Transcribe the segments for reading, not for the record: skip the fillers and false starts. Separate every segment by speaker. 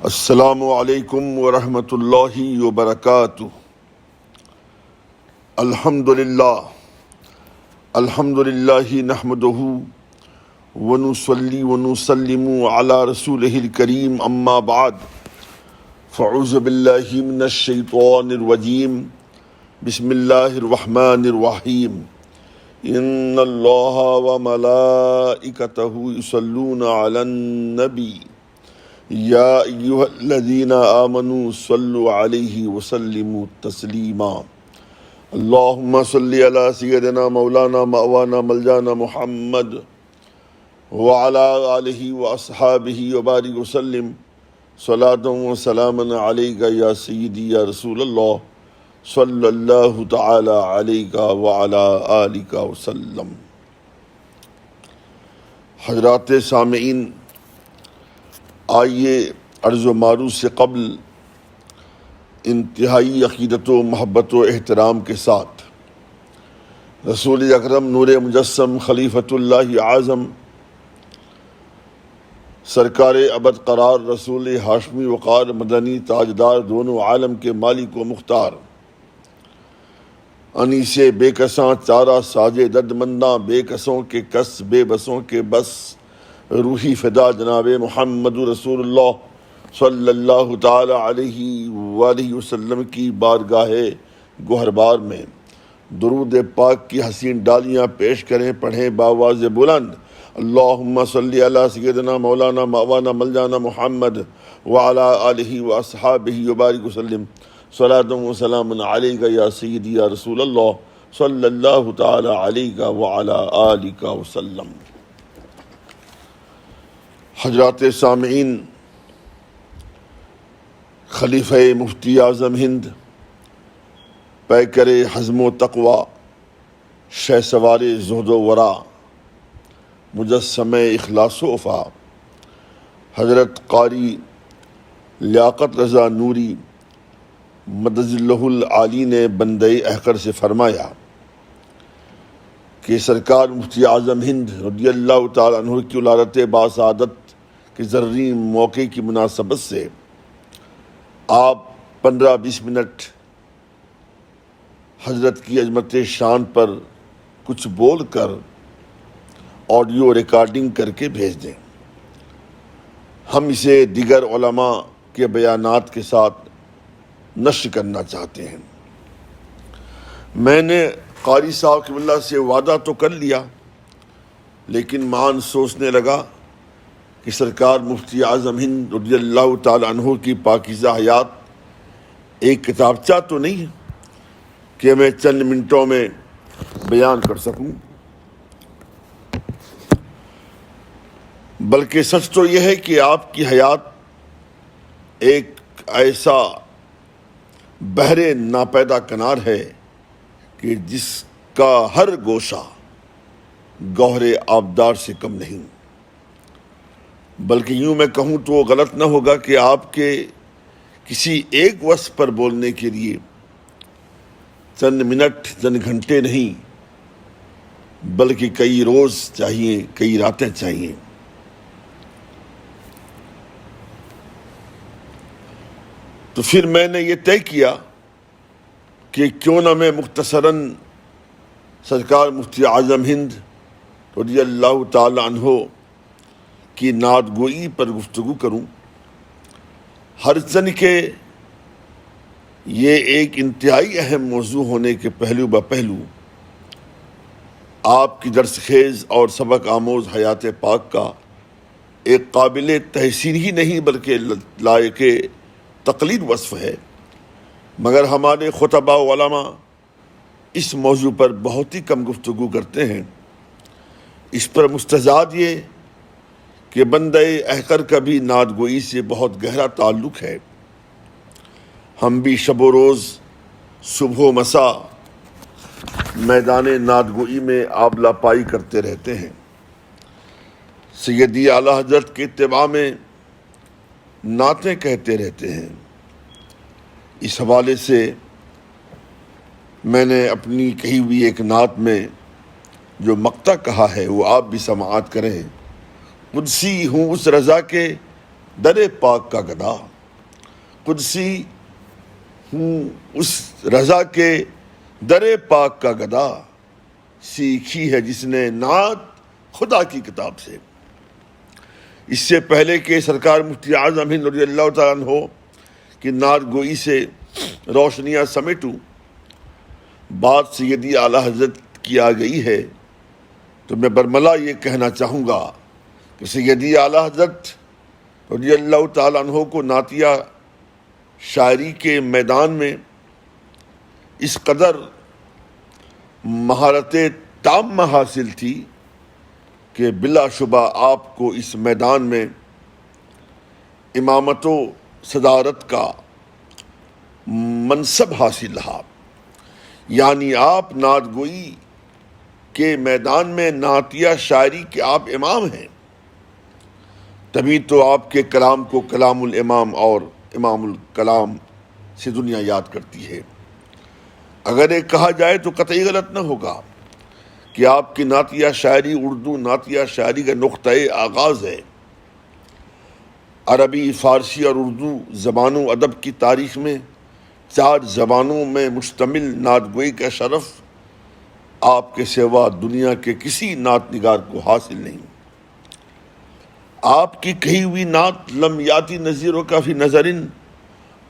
Speaker 1: السلام علیکم ورحمۃ اللہ وبرکاتہ۔ الحمد للہ نحمدہ ونصلی ونسلم علی رسولہ الکریم، اما بعد فاعوذ باللہ من الشیطان الرجیم، بسم اللہ الرحمن الرحیم۔ ان اللہ وملائکتہ یصلون علی النبی یا ایھا الذین آمنوا صلوا علیہ وسلموا تسلیما۔ اللہم صلی علی سیدنا مولانا مأوانا ملجانا محمد وعلی آلہ واصحابہ وبارک وسلم صلاۃ و سلاما علیک یا سیدی یا رسول اللہ صلی اللہ تعالی علیک وعلی آلک وسلم۔ حضرات سامعین، آئیے عرض و معروض سے قبل انتہائی عقیدت و محبت و احترام کے ساتھ رسول اکرم نور مجسم خلیفۃ اللہ اعظم سرکار ابد قرار رسول ہاشمی وقار مدنی تاجدار دونوں عالم کے مالک و مختار، انیس بے کساں چارہ ساجے درد منداں، بے کسوں کے کس بے بسوں کے بس، روحی فدا جناب محمد رسول اللہ صلی اللہ تعالی علیہ وآلہ وسلم کی بارگاہ گوہربار میں درود پاک کی حسین ڈالیاں پیش کریں، پڑھیں باواز بلند، اللہم صلی علی سیدنا مولانا مأوانا ملجانا محمد وعلی آلہ واصحابہ وبارک وسلم صلاۃ و سلام علیک یا سیدی یا رسول اللہ صلی اللہ تعالی علیہ وعلی آلہ وسلم۔ حضرات سامعین، خلیفہ مفتی اعظم ہند، پیکر حزم و تقوی، شہ سوار زہد و ورا، مجسم اخلاص و وفا، حضرت قاری لیاقت رضا نوری مدد اللہ العالی نے بندہ احقر سے فرمایا کہ سرکار مفتی اعظم ہند رضی اللہ تعالیٰ عنہ کی ولادت باسعادت کے زرین موقع کی مناسبت سے آپ 15-20 منٹ حضرت کی عظمت شان پر کچھ بول کر آڈیو ریکارڈنگ کر کے بھیج دیں۔ ہم اسے دیگر علماء کے بیانات کے ساتھ نشر کرنا چاہتے ہیں۔ میں نے قاری صاحب قبلہ اللہ سے وعدہ تو کر لیا، لیکن معاً سوچنے لگا کہ سرکار مفتی اعظم ہند رضی اللہ تعالی عنہ کی پاکیزہ حیات ایک کتابچہ تو نہیں ہے کہ میں چند منٹوں میں بیان کر سکوں، بلکہ سچ تو یہ ہے کہ آپ کی حیات ایک ایسا بحر ناپیدا کنار ہے کہ جس کا ہر گوشہ گوہر آبدار سے کم نہیں، بلکہ یوں میں کہوں تو غلط نہ ہوگا کہ آپ کے کسی ایک وصف پر بولنے کے لیے چند منٹ چند گھنٹے نہیں بلکہ کئی روز چاہیے، کئی راتیں چاہیے۔ تو پھر میں نے یہ طے کیا کہ کیوں نہ میں مختصراً سرکار مفتی اعظم ہند رضی اللہ تعالی عنہ کی نعت گوئی پر گفتگو کروں، ہرچند کہ یہ ایک انتہائی اہم موضوع ہونے کے پہلو بہ پہلو آپ کی درس خیز اور سبق آموز حیات پاک کا ایک قابل تحسین ہی نہیں بلکہ لائق تقلید وصف ہے، مگر ہمارے خطباء و علماء اس موضوع پر بہت ہی کم گفتگو کرتے ہیں۔ اس پر مستزاد یہ کہ بندہ احقر کا بھی نعت گوئی سے بہت گہرا تعلق ہے۔ ہم بھی شب و روز، صبح و مساء میدان نعت گوئی میں آبلہ پائی کرتے رہتے ہیں۔ سیدی اعلیٰ حضرت کے اتباع میں نعتیں کہتے رہتے ہیں۔ اس حوالے سے میں نے اپنی کہی ہوئی ایک نعت میں جو مقطع کہا ہے وہ آپ بھی سماعت کریں۔ قدسی ہوں اس رضا کے در پاک کا گدا، قدسی ہوں اس رضا کے در پاک کا گدا، سیکھی ہے جس نے نعت خدا کی کتاب سے۔ اس سے پہلے کہ سرکار مفتی اعظم ہند رضی اللہ تعالیٰ عنہ کی نعت گوئی سے روشنیاں سمیٹوں، بات سیدی اعلیٰ حضرت کی آ گئی ہے، تو میں برملا یہ کہنا چاہوں گا کہ سیدی اعلیٰ حضرت رضی اللہ تعالیٰ عنہ کو نعتیہ شاعری کے میدان میں اس قدر مہارت تامہ حاصل تھی کہ بلا شبہ آپ کو اس میدان میں امامت و صدارت کا منصب حاصل رہا، یعنی آپ نعت گوئی کے میدان میں نعتیہ شاعری کے آپ امام ہیں، تبھی تو آپ کے کلام کو کلام الامام اور امام الکلام سے دنیا یاد کرتی ہے۔ اگر یہ کہا جائے تو قطعی غلط نہ ہوگا کہ آپ کی نعتیہ شاعری اردو نعتیہ شاعری کا نقطۂ آغاز ہے۔ عربی، فارسی اور اردو زبانوں ادب کی تاریخ میں 4 زبانوں میں مشتمل نعت گوئی کا شرف آپ کے سوا دنیا کے کسی نعت نگار کو حاصل نہیں۔ آپ کی کہی ہوئی نعت لم یاتی نظیر کا فی نظرن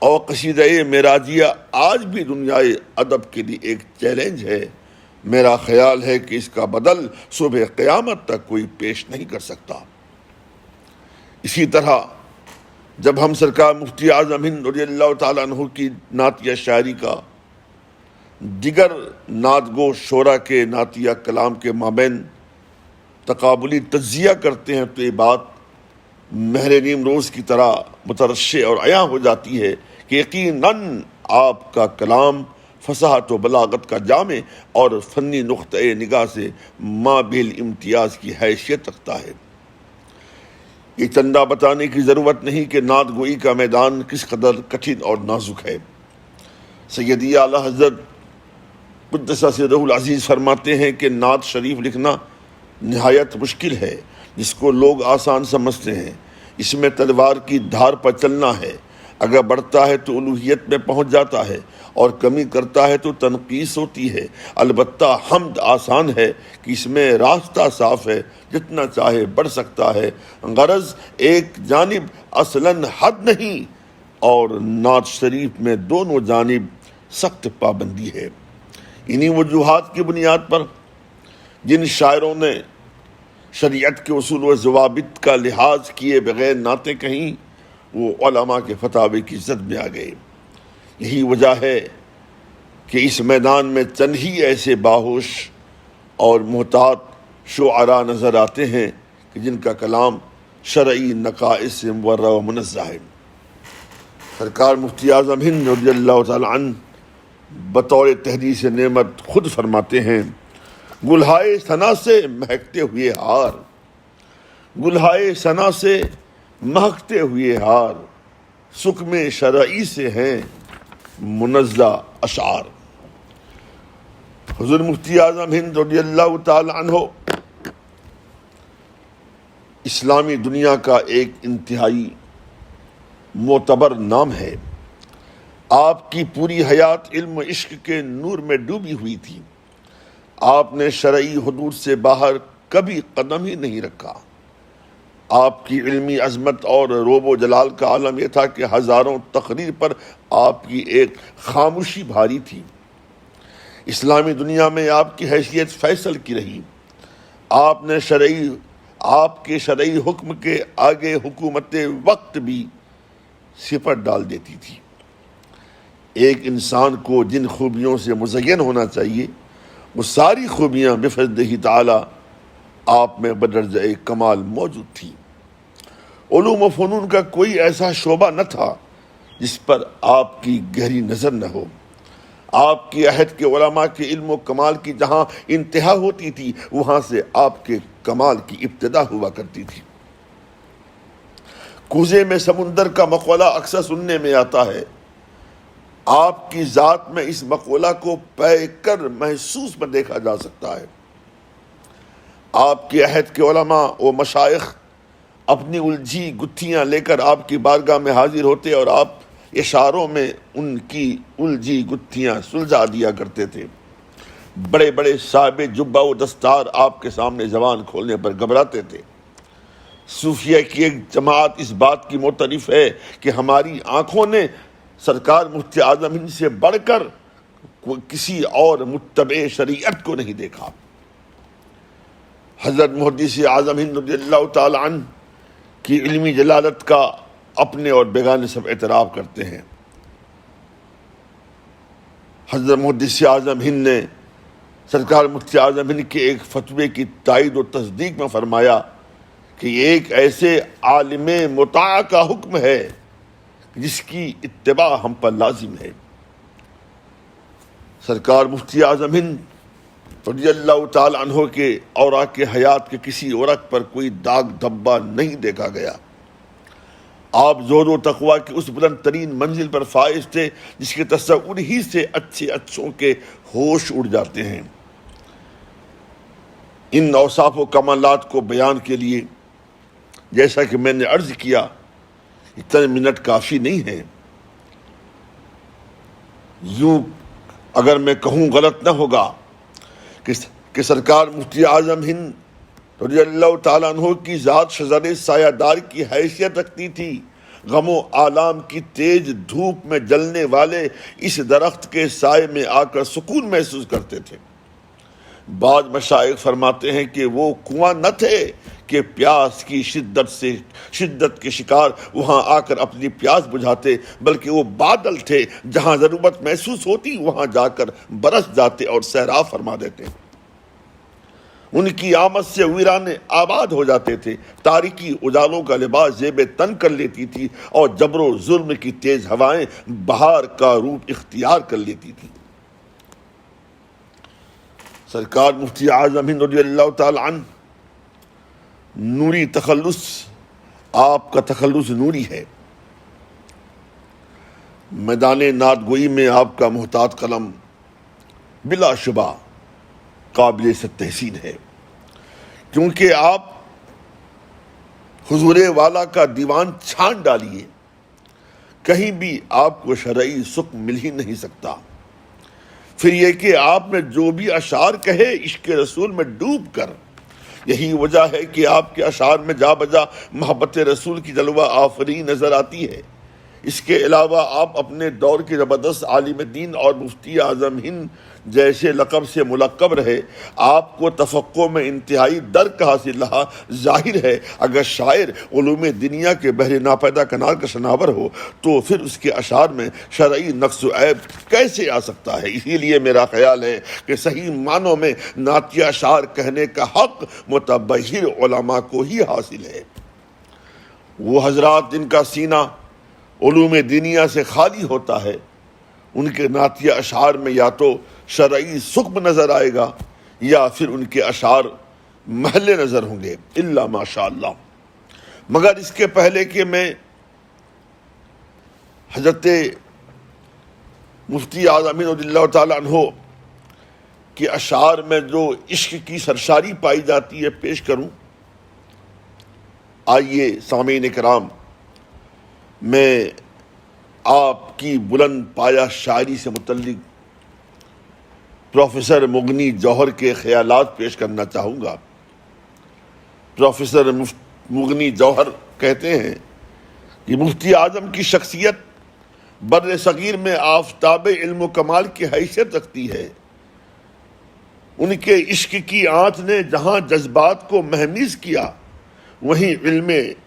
Speaker 1: اور قصیدہ معراجیہ آج بھی دنیائے ادب کے لیے ایک چیلنج ہے۔ میرا خیال ہے کہ اس کا بدل صبح قیامت تک کوئی پیش نہیں کر سکتا۔ اسی طرح جب ہم سرکار مفتی اعظم ہند رضی اللہ تعالیٰ عنہ کی نعتیہ شاعری کا دیگر نعت گو شعراء کے نعتیہ کلام کے مابین تقابلی تجزیہ کرتے ہیں تو یہ بات مہر نیم روز کی طرح مترشح اور عیاں ہو جاتی ہے کہ یقیناً آپ کا کلام فصاحت و بلاغت کا جامع اور فنی نقطۂ نگاہ سے مابل امتیاز کی حیثیت رکھتا ہے۔ یہ چندہ بتانے کی ضرورت نہیں کہ نعت گوئی کا میدان کس قدر کٹھن اور نازک ہے۔ سیدی اعلیٰ حضرت قدس سرہ العزیز فرماتے ہیں کہ نعت شریف لکھنا نہایت مشکل ہے، جس کو لوگ آسان سمجھتے ہیں۔ اس میں تلوار کی دھار پر چلنا ہے، اگر بڑھتا ہے تو الوہیت میں پہنچ جاتا ہے اور کمی کرتا ہے تو تنقیص ہوتی ہے۔ البتہ حمد آسان ہے کہ اس میں راستہ صاف ہے، جتنا چاہے بڑھ سکتا ہے، غرض ایک جانب اصلاً حد نہیں، اور نعت شریف میں دونوں جانب سخت پابندی ہے۔ انہی وجوہات کی بنیاد پر جن شاعروں نے شریعت کے اصول و ضوابط کا لحاظ کیے بغیر نعتیں کہیں، وہ علماء کے فتاوی کی زد میں آ گئے۔ یہی وجہ ہے کہ اس میدان میں چند ہی ایسے باہوش اور محتاط شعراء نظر آتے ہیں کہ جن کا کلام شرعی نقائص سے مورع و منزہ ہے۔ سرکار مفتی اعظم ہند رضی اللہ تعالیٰ عنہ بطور تحدیث نعمت خود فرماتے ہیں، گلہائے ثنا سے مہکتے ہوئے ہار، گلہائے ثنا سے مہکتے ہوئے ہار، سکم شرعی سے ہیں منزہ اشعار۔ حضور مفتی اعظم ہند رضی اللہ تعالی عنہ اسلامی دنیا کا ایک انتہائی معتبر نام ہے۔ آپ کی پوری حیات علم و عشق کے نور میں ڈوبی ہوئی تھی۔ آپ نے شرعی حدود سے باہر کبھی قدم ہی نہیں رکھا۔ آپ کی علمی عظمت اور روب و جلال کا عالم یہ تھا کہ ہزاروں تقریر پر آپ کی ایک خاموشی بھاری تھی۔ اسلامی دنیا میں آپ کی حیثیت فیصل کی رہی۔ آپ کے شرعی حکم کے آگے حکومت وقت بھی صفر ڈال دیتی تھی۔ ایک انسان کو جن خوبیوں سے مزین ہونا چاہیے، وہ ساری خوبیاں بفضلہ تعالی آپ میں بدرجہ کمال موجود تھی۔ علوم و فنون کا کوئی ایسا شعبہ نہ تھا جس پر آپ کی گہری نظر نہ ہو۔ آپ کی عہد کے علماء کے علم و کمال کی جہاں انتہا ہوتی تھی، وہاں سے آپ کے کمال کی ابتدا ہوا کرتی تھی۔ کوزے میں سمندر کا مقولہ اکثر سننے میں آتا ہے۔ آپ کی ذات میں اس مقولہ کو پے کر محسوس میں دیکھا جا سکتا ہے۔ آپ کے عہد کے علماء و مشائخ اپنی الجھی گتھیاں لے کر آپ کی بارگاہ میں حاضر ہوتے اور آپ اشاروں میں ان کی الجھی گتھیاں سلجھا دیا کرتے تھے۔ بڑے بڑے صاحب جبہ و دستار آپ کے سامنے زبان کھولنے پر گھبراتے تھے۔ صوفیہ کی ایک جماعت اس بات کی معترف ہے کہ ہماری آنکھوں نے سرکار مفتی اعظم ہند سے بڑھ کر کسی اور متبع شریعت کو نہیں دیکھا۔ حضرت محدث اعظم ہند رضی اللہ تعالی عنہ کی علمی جلالت کا اپنے اور بیگانے سب اعتراف کرتے ہیں۔ حضرت محدث اعظم ہند نے سرکار مفتی اعظم ہند کے ایک فتوے کی تائید و تصدیق میں فرمایا کہ یہ ایک ایسے عالم مطاع کا حکم ہے جس کی اتباع ہم پر لازم ہے۔ سرکار مفتی اعظم ہند رضی اللہ تعالی عنہ کے اوراق حیات کے کسی ورق پر کوئی داغ دھبا نہیں دیکھا گیا۔ آپ زہد و تقوی کی اس بلند ترین منزل پر فائز تھے جس کے تصور ہی سے اچھے اچھوں کے ہوش اڑ جاتے ہیں۔ ان اوصاف و کمالات کو بیان کے لیے جیسا کہ میں نے عرض کیا اتنے منٹ کافی نہیں ہے۔ یوں اگر میں کہوں غلط نہ ہوگا کہ سرکار مفتی اعظم ہند رضی اللہ تعالیٰ عنہ کی ذات شجر سایہ دار کی حیثیت رکھتی تھی۔ غم و آلام کی تیز دھوپ میں جلنے والے اس درخت کے سائے میں آ کر سکون محسوس کرتے تھے۔ بعض مشائخ فرماتے ہیں کہ وہ کنواں نہ تھے کہ پیاس کی شدت کے شکار وہاں آ کر اپنی پیاس بجھاتے، بلکہ وہ بادل تھے جہاں ضرورت محسوس ہوتی وہاں جا کر برس جاتے اور سیراب فرما دیتے۔ ان کی آمد سے ویرانے آباد ہو جاتے تھے، تاریکی اجالوں کا لباس زیب تن کر لیتی تھی اور جبر و ظلم کی تیز ہوائیں بہار کا روپ اختیار کر لیتی تھی۔ سرکار مفتی اعظم ہند رضی اللہ تعالی عنہ نوری تخلص، آپ کا تخلص نوری ہے۔ میدان نعت گوئی میں آپ کا محتاط قلم بلا شبہ قابل تحسین ہے، کیونکہ آپ حضور والا کا دیوان چھان ڈالیے، کہیں بھی آپ کو شرعی سکھ مل ہی نہیں سکتا۔ پھر یہ کہ آپ نے جو بھی اشعار کہے عشق رسول میں ڈوب کر، یہی وجہ ہے کہ آپ کے اشعار میں جا بجا محبت رسول کی جلوہ آفری نظر آتی ہے۔ اس کے علاوہ آپ اپنے دور کے زبردست عالم دین اور مفتی اعظم ہند جیسے لقب سے ملقب رہے۔ آپ کو تفقہ میں انتہائی درک حاصل رہا۔ ظاہر ہے اگر شاعر علوم دنیا کے بحر ناپیدا کنار کا شناور ہو تو پھر اس کے اشعار میں شرعی نقص و عیب کیسے آ سکتا ہے؟ اسی لیے میرا خیال ہے کہ صحیح معنوں میں نعتیہ اشعار کہنے کا حق متبحر علماء کو ہی حاصل ہے۔ وہ حضرات جن کا سینہ علوم دنیا سے خالی ہوتا ہے ان کے نعتیہ اشعار میں یا تو شرعی سقم نظر آئے گا یا پھر ان کے اشعار محلے نظر ہوں گے، الا ماشاء اللہ۔ مگر اس کے پہلے کہ میں حضرت مفتی اعظم رضی اللہ تعالیٰ عنہ کے اشعار میں جو عشق کی سرشاری پائی جاتی ہے پیش کروں، آئیے سامعین کرام میں آپ کی بلند پایہ شاعری سے متعلق پروفیسر مغنی جوہر کے خیالات پیش کرنا چاہوں گا۔ پروفیسر مغنی جوہر کہتے ہیں کہ مفتی اعظم کی شخصیت بر صغیر میں آفتاب علم و کمال کی حیثیت رکھتی ہے۔ ان کے عشق کی آنچ نے جہاں جذبات کو مہمیز کیا وہیں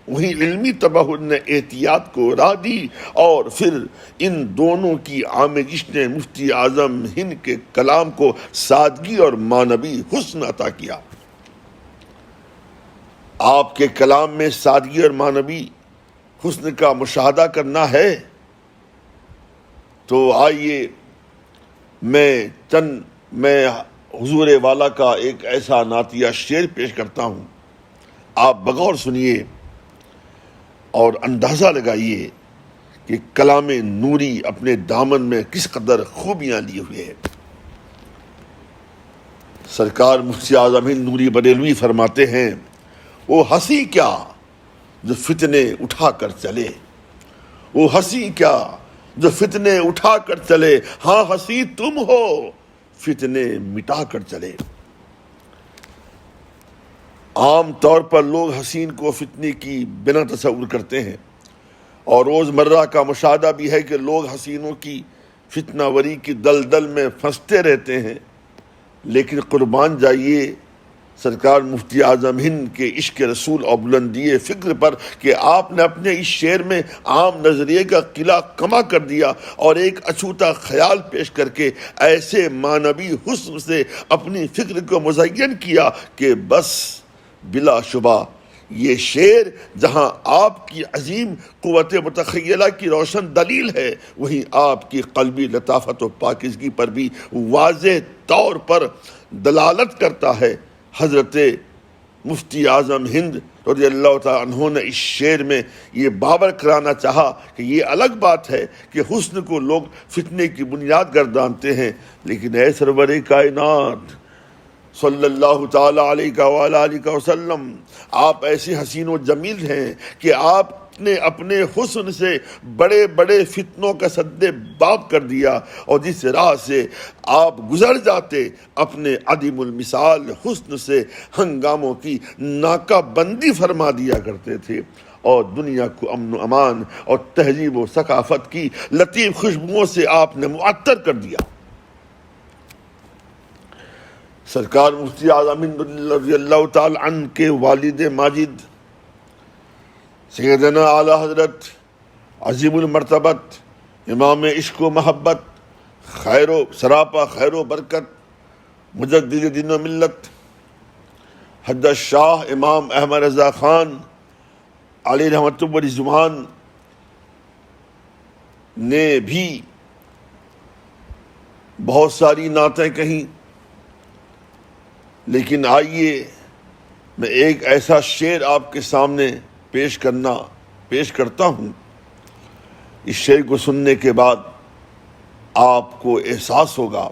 Speaker 1: علمی تبحر نے احتیاط کو راہ دی، اور پھر ان دونوں کی آمیزش نے مفتی اعظم ہند کے کلام کو سادگی اور معنوی حسن عطا کیا۔ آپ کے کلام میں سادگی اور معنوی حسن کا مشاہدہ کرنا ہے تو آئیے میں حضور والا کا ایک ایسا نعتیہ شعر پیش کرتا ہوں، آپ بغور سنیے اور اندازہ لگائیے کہ کلام نوری اپنے دامن میں کس قدر خوبیاں لیے ہوئے ہے۔ سرکار مفتی اعظم ہند نوری بریلوی فرماتے ہیں، وہ ہنسی کیا جو فتنے اٹھا کر چلے، وہ ہنسی کیا جو فتنے اٹھا کر چلے، ہاں ہنسی تم ہو فتنے مٹا کر چلے۔ عام طور پر لوگ حسین کو فتنے کی بنا تصور کرتے ہیں، اور روزمرہ کا مشاہدہ بھی ہے کہ لوگ حسینوں کی فتنہ وری کی دلدل میں پھنستے رہتے ہیں۔ لیکن قربان جائیے سرکار مفتی اعظم ہند کے عشق رسول اور بلندی فکر پر کہ آپ نے اپنے اس شعر میں عام نظریے کا قلعہ کما کر دیا اور ایک اچھوتا خیال پیش کر کے ایسے معنوی حسن سے اپنی فکر کو مزین کیا کہ بس بلا شبہ یہ شعر جہاں آپ کی عظیم قوت متخیلہ کی روشن دلیل ہے، وہیں آپ کی قلبی لطافت و پاکیزگی پر بھی واضح طور پر دلالت کرتا ہے۔ حضرت مفتی اعظم ہند رضی اللہ تعالیٰ عنہ نے اس شعر میں یہ باور کرانا چاہا کہ یہ الگ بات ہے کہ حسن کو لوگ فتنے کی بنیاد گردانتے ہیں، لیکن اے سرور کائنات صلی اللہ تعالیٰ علیہ وآلہ وسلم، آپ ایسے حسین و جمیل ہیں کہ آپ نے اپنے حسن سے بڑے بڑے فتنوں کا سد باب کر دیا، اور جس راہ سے آپ گزر جاتے اپنے عدیم المثال حسن سے ہنگاموں کی ناکہ بندی فرما دیا کرتے تھے، اور دنیا کو امن و امان اور تہذیب و ثقافت کی لطیف خوشبوؤں سے آپ نے معطر کر دیا۔ سرکار مفتی اعظم ہند رضی اللہ تعالی عنہ کے والد ماجد سیدنا اعلی حضرت عظیم المرتبت امام عشق و محبت خیر و سراپا خیر و برکت مجدد دین و ملت حضرت شاہ امام احمد رضا خان علیہ رحمت و رضوان نے بھی بہت ساری نعتیں کہیں، لیکن آئیے میں ایک ایسا شعر آپ کے سامنے پیش کرتا ہوں۔ اس شعر کو سننے کے بعد آپ کو احساس ہوگا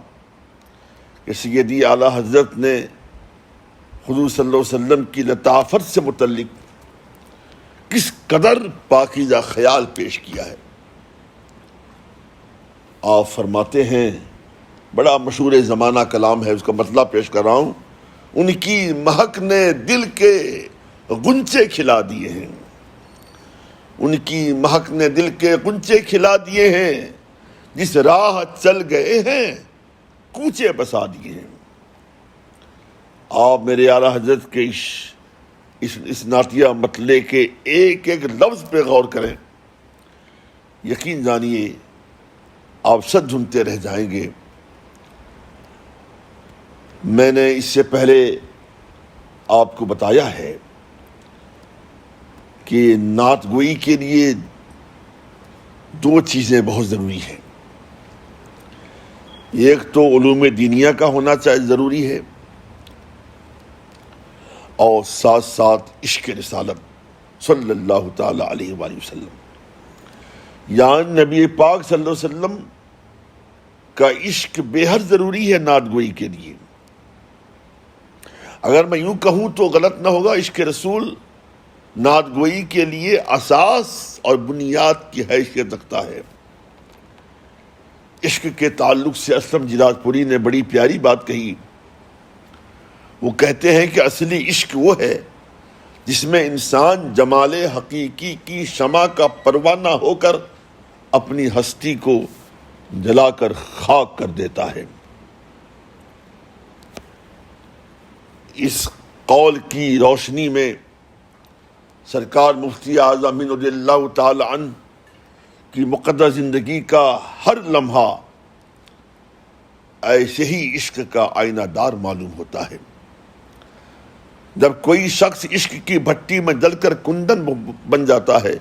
Speaker 1: کہ سیدی اعلیٰ حضرت نے حضور صلی اللہ علیہ وسلم کی لطافت سے متعلق کس قدر پاکیزہ خیال پیش کیا ہے۔ آپ فرماتے ہیں، بڑا مشہور زمانہ کلام ہے، اس کا مطلب پیش کر رہا ہوں۔ ان کی مہک نے دل کے غنچے کھلا دیے ہیں، ان کی مہک نے دل کے غنچے کھلا دیے ہیں، جس راہ چل گئے ہیں کوچے بسا دیے ہیں۔ آپ میرے اعلیٰ حضرت کے اس نعتیہ مطلع کے ایک ایک لفظ پہ غور کریں، یقین جانیے آپ سچ جھومتے رہ جائیں گے۔ میں نے اس سے پہلے آپ کو بتایا ہے کہ نعت گوئی کے لیے دو چیزیں بہت ضروری ہیں۔ ایک تو علوم دینیہ کا ہونا ضروری ہے، اور ساتھ ساتھ عشق رسالت صلی اللہ تعالی علیہ وآلہ وسلم، یعنی نبی پاک صلی اللہ علیہ وسلم کا عشق بے حد ضروری ہے نعت گوئی کے لیے۔ اگر میں یوں کہوں تو غلط نہ ہوگا، عشق رسول نعت گوئی کے لیے اساس اور بنیاد کی حیثیت رکھتا ہے۔ عشق کے تعلق سے اسلم جلال پوری نے بڑی پیاری بات کہی۔ وہ کہتے ہیں کہ اصلی عشق وہ ہے جس میں انسان جمال حقیقی کی شمع کا پروانہ ہو کر اپنی ہستی کو جلا کر خاک کر دیتا ہے۔ اس قول کی روشنی میں سرکار مفتی اعظم ہند رضی اللہ تعالی عنہ کی مقدس زندگی کا ہر لمحہ ایسے ہی عشق کا آئینہ دار معلوم ہوتا ہے۔ جب کوئی شخص عشق کی بھٹی میں جل کر کندن بن جاتا ہے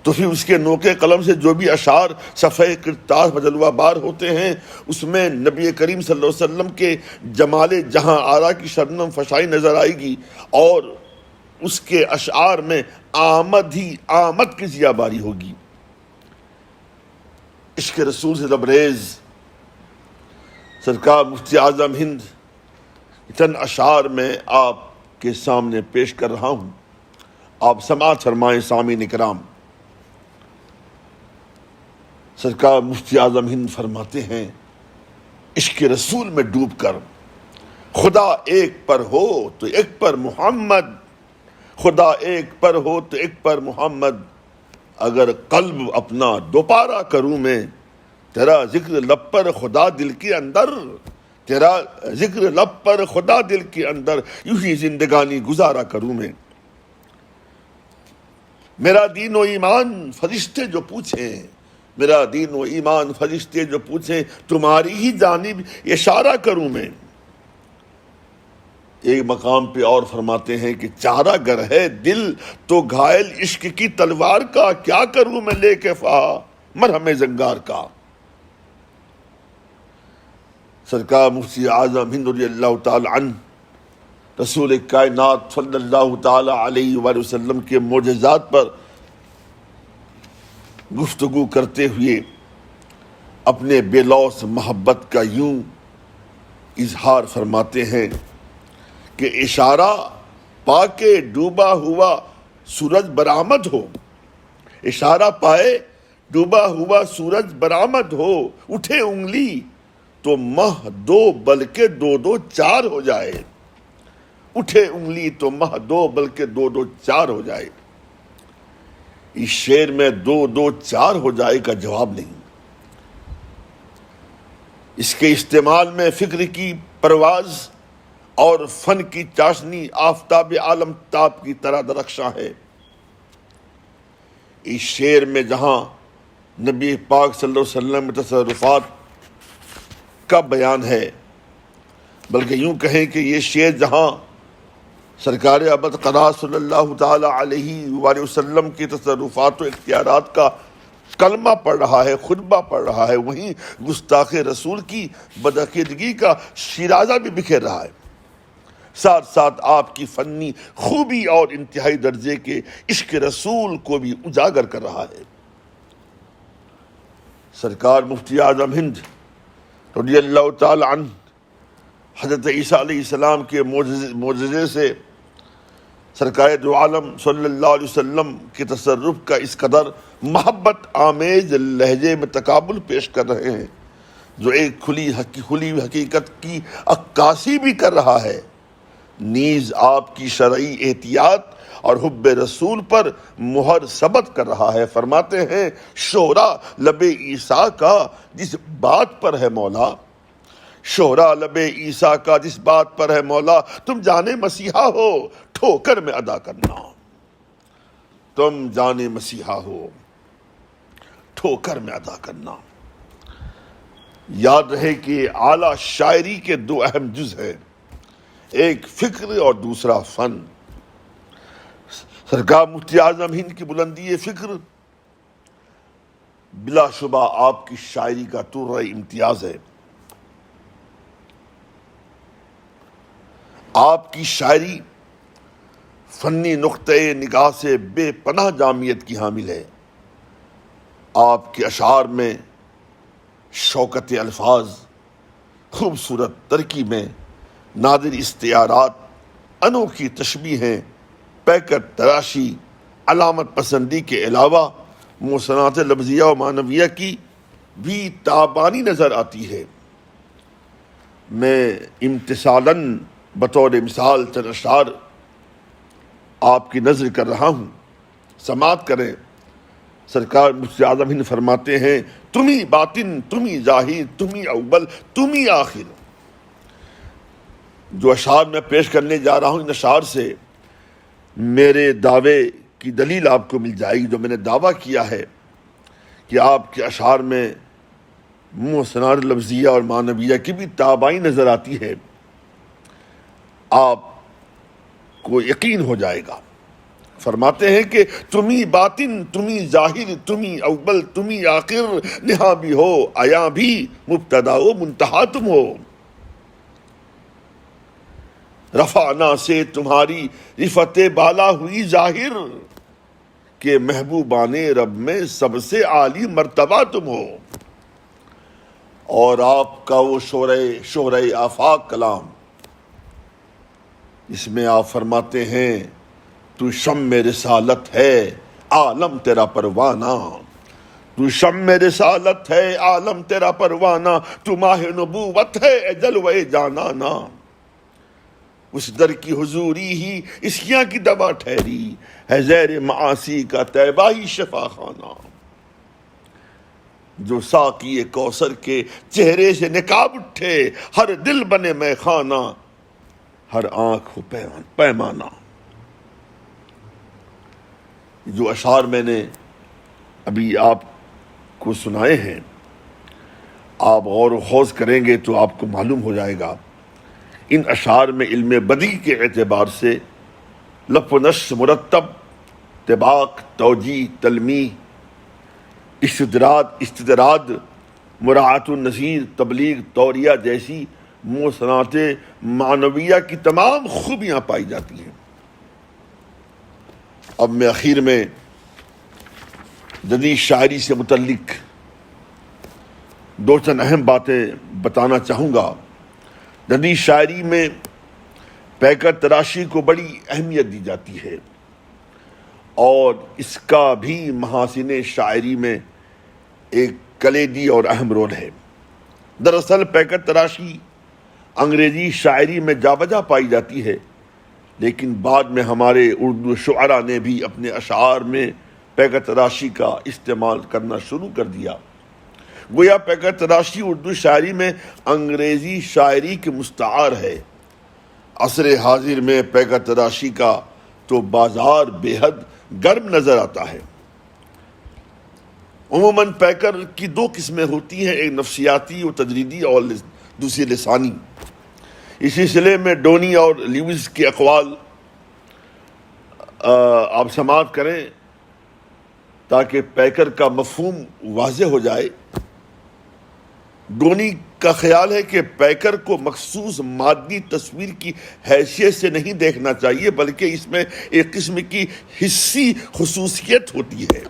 Speaker 1: تو پھر اس کے نوکے قلم سے جو بھی اشعار صفحہ کرتاس پر جلوہ بار ہوتے ہیں، اس میں نبی کریم صلی اللہ علیہ وسلم کے جمال جہاں آرا کی شبنم فشائی نظر آئے گی، اور اس کے اشعار میں آمد ہی آمد کی ضیا باری ہوگی۔ عشق رسول سے لبریز سرکار مفتی اعظم ہند چند اشعار میں آپ کے سامنے پیش کر رہا ہوں، آپ سماعت فرمائیں سامعین کرام۔ سرکار مفتی اعظم ہند فرماتے ہیں عشق رسول میں ڈوب کر خدا ایک پر ہو تو ایک پر محمد، خدا ایک پر ہو تو ایک پر محمد، اگر قلب اپنا دوپارہ کروں میں، تیرا ذکر لب پر خدا دل کے اندر، تیرا ذکر لب پر خدا دل کے اندر، یوں ہی زندگانی گزارا کروں میں۔ میرا دین و ایمان فرشتے جو پوچھیں، میرا دین و ایمان فرشتے جو پوچھیں، تمہاری ہی جانب اشارہ کروں میں۔ ایک مقام پہ اور فرماتے ہیں کہ چارہ گر ہے دل تو گھائل عشق کی تلوار کا، کیا کروں میں لے کے فہا مرہم زنگار کا۔ سرکار مفتی اعظم ہند رضی اللہ تعالی عنہ رسول کائنات صلی اللہ تعالی علیہ وآلہ وسلم کے معجزات پر گفتگو کرتے ہوئے اپنے بے لوث محبت کا یوں اظہار فرماتے ہیں کہ اشارہ پا کے ڈوبا ہوا سورج برآمد ہو، اشارہ پائے ڈوبا ہوا سورج برآمد ہو، اٹھے انگلی تو ماہ دو بلکہ دو دو چار ہو جائے، اٹھے انگلی تو ماہ دو بلکہ دو دو چار ہو جائے۔ اس شعر میں دو دو چار ہو جائے کا جواب نہیں، اس کے استعمال میں فکر کی پرواز اور فن کی چاشنی آفتاب عالم تاب کی طرح درخشاں ہے۔ اس شعر میں جہاں نبی پاک صلی اللہ علیہ وسلم کے تصرفات کا بیان ہے، بلکہ یوں کہیں کہ یہ شعر جہاں سرکار ابد قرار صلی اللہ تعالی علیہ وآلہ وسلم کی تصرفات و اختیارات کا کلمہ پڑھ رہا ہے، خطبہ پڑھ رہا ہے، وہیں گستاخ رسول کی بدعقیدگی کا شیرازہ بھی بکھیر رہا ہے، ساتھ ساتھ آپ کی فنی خوبی اور انتہائی درجے کے عشق رسول کو بھی اجاگر کر رہا ہے۔ سرکار مفتی اعظم ہند رضی اللہ تعالی عنہ حضرت عیسیٰ علیہ السلام کے معجزے سے سرکار دو عالم صلی اللہ علیہ وسلم کے تصرف کا اس قدر محبت آمیز لہجے میں تقابل پیش کر رہے ہیں، جو ایک کھلی حقیقت کی عکاسی بھی کر رہا ہے، نیز آپ کی شرعی احتیاط اور حب رسول پر مہر ثبت کر رہا ہے۔ فرماتے ہیں شہرا لب عیسیٰ کا جس بات پر ہے مولا، شہرا لب عیسیٰ کا جس بات پر ہے مولا، تم جانے مسیحا ہو ٹھوکر میں ادا کرنا، تم جانے مسیحا ہو ٹھوکر میں ادا کرنا۔ یاد رہے کہ اعلیٰ شاعری کے دو اہم جز ہیں، ایک فکر اور دوسرا فن۔ سرکار مفتی اعظم ہند کی بلندی فکر بلا شبہ آپ کی شاعری کا طرہ امتیاز ہے۔ آپ کی شاعری فنی نقطۂ نگاہ سے بے پناہ جامعیت کی حامل ہے۔ آپ کے اشعار میں شوکت الفاظ، خوبصورت ترکیبیں، نادر استعارات، انوکھی تشبیہیں، پیکر تراشی، علامت پسندی کے علاوہ محسنات لفظیہ و معنویہ کی بھی تابانی نظر آتی ہے۔ میں امتثالاً بطور مثال چند اشعار آپ کی نظر کر رہا ہوں، سماعت کریں۔ سرکار مفتی اعظم ہند فرماتے ہیں تمہیں باطن، تمہیں ظاہر، تمہیں اول، تمہیں آخر۔ جو اشعار میں پیش کرنے جا رہا ہوں، ان اشعار سے میرے دعوے کی دلیل آپ کو مل جائے گی۔ جو میں نے دعویٰ کیا ہے کہ آپ کے اشعار میں محسنات لفظیہ اور معنویہ کی بھی تابعی نظر آتی ہے، آپ کو یقین ہو جائے گا۔ فرماتے ہیں کہ تمہیں باطن، تمہیں ظاہر، تمہیں اول، تمہیں آخر، نہا بھی ہو عیاں بھی، مبتدا و منتہا تم ہو۔ رفعنا سے تمہاری رفعت بالا ہوئی ظاہر، کہ محبوبان رب میں سب سے عالی مرتبہ تم ہو۔ اور آپ کا وہ شہرۂ آفاق کلام، اس میں آپ فرماتے ہیں تو شمع رسالت ہے عالم تیرا پروانہ، تو شمع رسالت ہے عالم تیرا پروانہ، تو ماہ نبوت ہے اے جلوے جانانا، اس در کی حضوری ہی اسکیاں کی دوا ٹھہری، ہے زیر معاصی کا طیبہ ہی شفا خانہ، جو ساقی کوثر کے چہرے سے نقاب اٹھے، ہر دل بنے میں خانہ، ہر آنکھ ہو پیمانہ۔ جو اشعار میں نے ابھی آپ کو سنائے ہیں، آپ غور و خوض کریں گے تو آپ کو معلوم ہو جائے گا ان اشعار میں علم بدیع کے اعتبار سے لف و نشر مرتب، طباق، توجیہ، تلمیح، استدراد، مراعات النظیر، تبلیغ، توریہ جیسی محسنات معنویہ کی تمام خوبیاں پائی جاتی ہیں۔ اب میں اخیر میں جدید شاعری سے متعلق دو چند اہم باتیں بتانا چاہوں گا۔ جدید شاعری میں پیکر تراشی کو بڑی اہمیت دی جاتی ہے، اور اس کا بھی محاسن شاعری میں ایک کلیدی اور اہم رول ہے۔ دراصل پیکر تراشی انگریزی شاعری میں جا بجا پائی جاتی ہے، لیکن بعد میں ہمارے اردو شعراء نے بھی اپنے اشعار میں پیکر تراشی کا استعمال کرنا شروع کر دیا۔ گویا پیکر تراشی اردو شاعری میں انگریزی شاعری کی مستعار ہے۔ عصر حاضر میں پیکر تراشی کا تو بازار بے حد گرم نظر آتا ہے۔ عموماً پیکر کی دو قسمیں ہوتی ہیں، ایک نفسیاتی و تجریدی اور دوسری لسانی۔ اس سلسلے میں ڈونی اور لیوز کے اقوال آپ سماعت کریں تاکہ پیکر کا مفہوم واضح ہو جائے۔ ڈونی کا خیال ہے کہ پیکر کو مخصوص مادی تصویر کی حیثیت سے نہیں دیکھنا چاہیے، بلکہ اس میں ایک قسم کی حسی خصوصیت ہوتی ہے،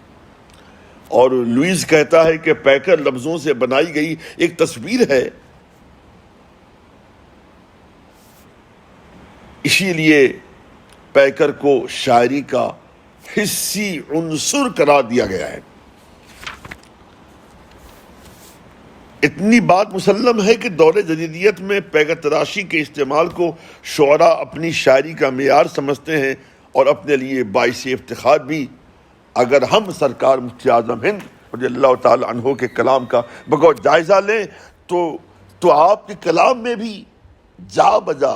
Speaker 1: اور لوئیز کہتا ہے کہ پیکر لفظوں سے بنائی گئی ایک تصویر ہے، اسی لیے پیکر کو شاعری کا حسی عنصر قرار دیا گیا ہے۔ اتنی بات مسلم ہے کہ دور جدیدیت میں پیکر تراشی کے استعمال کو شعراء اپنی شاعری کا معیار سمجھتے ہیں اور اپنے لیے باعث افتخار بھی۔ اگر ہم سرکار مفتی اعظم ہند رضی اللہ تعالی عنہ کے کلام کا بغور جائزہ لیں تو آپ کے کلام میں بھی جا بجا،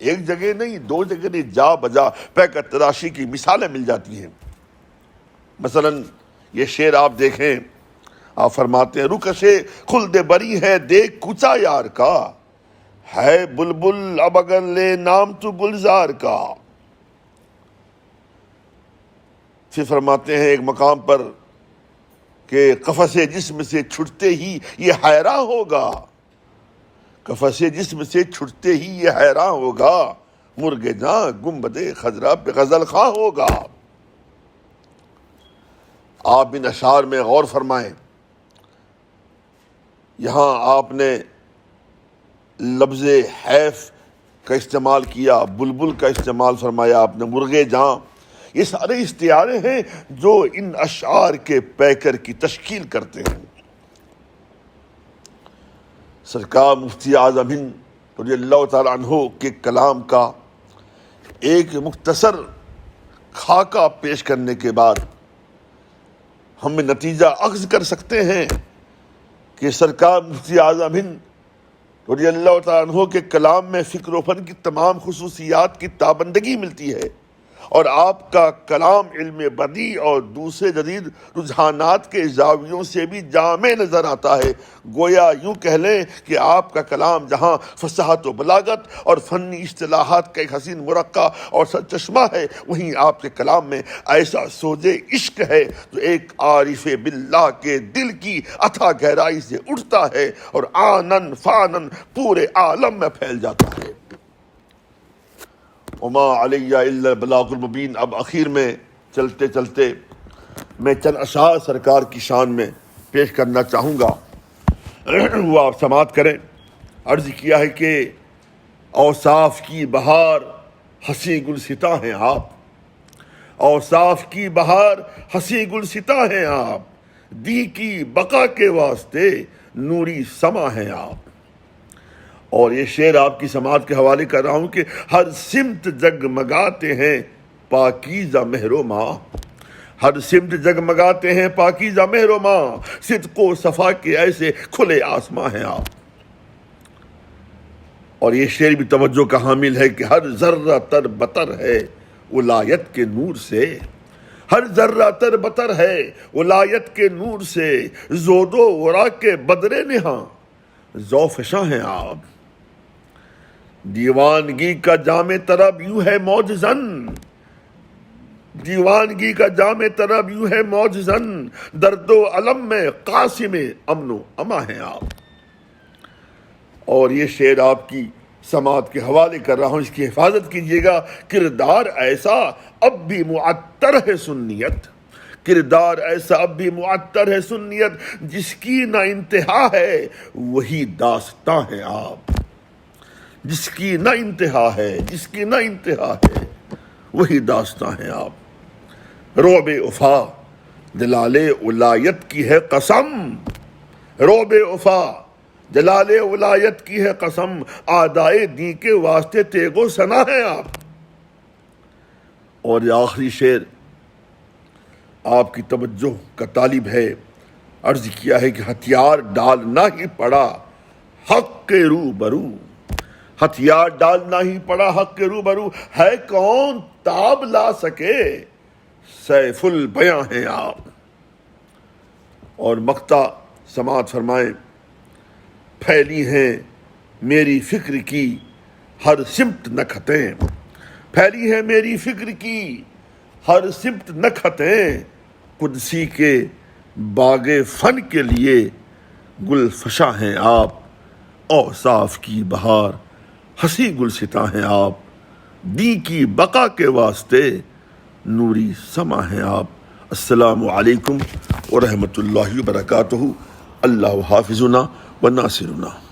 Speaker 1: ایک جگہ نہیں، دو جگہ نہیں، جا بجا پیکر تراشی کی مثالیں مل جاتی ہیں۔ مثلا یہ شعر آپ دیکھیں، آپ فرماتے ہیں، رکشے خلد بری ہے دیکھ کوچا یار کا، ہے بلبل اب اگر لے نام تو گلزار کا۔ پھر فرماتے ہیں ایک مقام پر کہ قفس جسم سے چھٹتے ہی یہ حیراں ہوگا، قفس جسم سے چھٹتے ہی یہ حیراں ہوگا، مرغ جاں گنبد خضرا پہ غزل خواں ہوگا۔ آپ ان اشعار میں غور فرمائیں، یہاں آپ نے لفظ حیف کا استعمال کیا، بلبل کا استعمال فرمایا آپ نے، مرغ جاں، یہ سارے استعارے ہیں جو ان اشعار کے پیکر کی تشکیل کرتے ہیں۔ سرکار مفتی اعظم ہند رضی اللہ تعالی عنہ کے کلام کا ایک مختصر خاکہ پیش کرنے کے بعد ہم نتیجہ اخذ کر سکتے ہیں کہ سرکار مفتی اعظم ہند رضی اللہ تعالی عنہ کے کلام میں فکر و فن کی تمام خصوصیات کی تابندگی ملتی ہے، اور آپ کا کلام علم بدیع اور دوسرے جدید رجحانات کے زاویوں سے بھی جامع نظر آتا ہے۔ گویا یوں کہہ لیں کہ آپ کا کلام جہاں فصاحت و بلاغت اور فنی اصطلاحات کا ایک حسین مرقع اور سرچشمہ ہے، وہیں آپ کے کلام میں ایسا سوز عشق ہے جو ایک عارف باللہ کے دل کی اتھاہ گہرائی سے اٹھتا ہے اور آنن فانن پورے عالم میں پھیل جاتا ہے۔ وما علیہ الا البلاغ المبین۔ اب اخیر میں چلتے چلتے میں چند اشعار سرکار کی شان میں پیش کرنا چاہوں گا، وہ آپ سماعت کریں۔ عرض کیا ہے کہ اوصاف کی بہار ہنسی گلستاں ہیں آپ، اوصاف کی بہار ہنسی گلستاں ہیں آپ، دی کی بقا کے واسطے نوری سما ہیں آپ۔ اور یہ شعر آپ کی سماعت کے حوالے کر رہا ہوں کہ ہر سمت جگمگاتے ہیں پاکیزہ مہر و ماں، ہر سمت جگمگاتے ہیں پاکیزہ مہر و ماں، صدق و صفا کے ایسے کھلے آسماں ہیں آپ۔ اور یہ شعر بھی توجہ کا حامل ہے کہ ہر ذرہ تر بتر ہے ولایت کے نور سے، ہر ذرہ تر بتر ہے ولایت کے نور سے، زود و ورا کے بدرے نہاں ذوفشاں ہیں آپ۔ دیوانگی کا جام طرب یوں ہے معجزن، دیوانگی کا جام طرب یوں ہے معجزن، درد و علم میں قاسم امن و اما ہیں آپ۔ اور یہ شعر آپ کی سماعت کے حوالے کر رہا ہوں، اس کی حفاظت کیجیے گا۔ کردار ایسا اب بھی معطر ہے سنیت، کردار ایسا اب بھی معطر ہے سنیت، جس کی نہ انتہا ہے وہی داستاں ہے آپ، جس کی نہ انتہا ہے، جس کی نہ انتہا ہے وہی داستاں ہے آپ۔ رعب وفا جلال ولایت کی ہے قسم، رعب وفا جلال ولایت کی ہے قسم، آدائے دین کے واسطے تیغ و سنا ہے آپ۔ اور یہ آخری شعر آپ کی توجہ کا طالب ہے۔ عرض کیا ہے کہ ہتھیار ڈالنا ہی پڑا حق کے روبرو، ہتھیار ڈالنا ہی پڑا حق کے روبرو، ہے کون تاب لا سکے سیف البیاں ہیں آپ۔ اور مقطع سماعت فرمائیں۔ پھیلی ہیں میری فکر کی ہر سمت نکھتیں، پھیلی ہیں میری فکر کی ہر سمت نکھتیں، قدسی کے باغ فن کے لیے گل فشاں ہیں آپ، اوصاف کی بہار ہنسی گلستاں ہیں آپ، دی کی بقا کے واسطے نوری سما ہیں آپ۔ السلام علیکم ورحمۃ اللہ وبرکاتہ۔ اللہ حافظنا و ناصرنا۔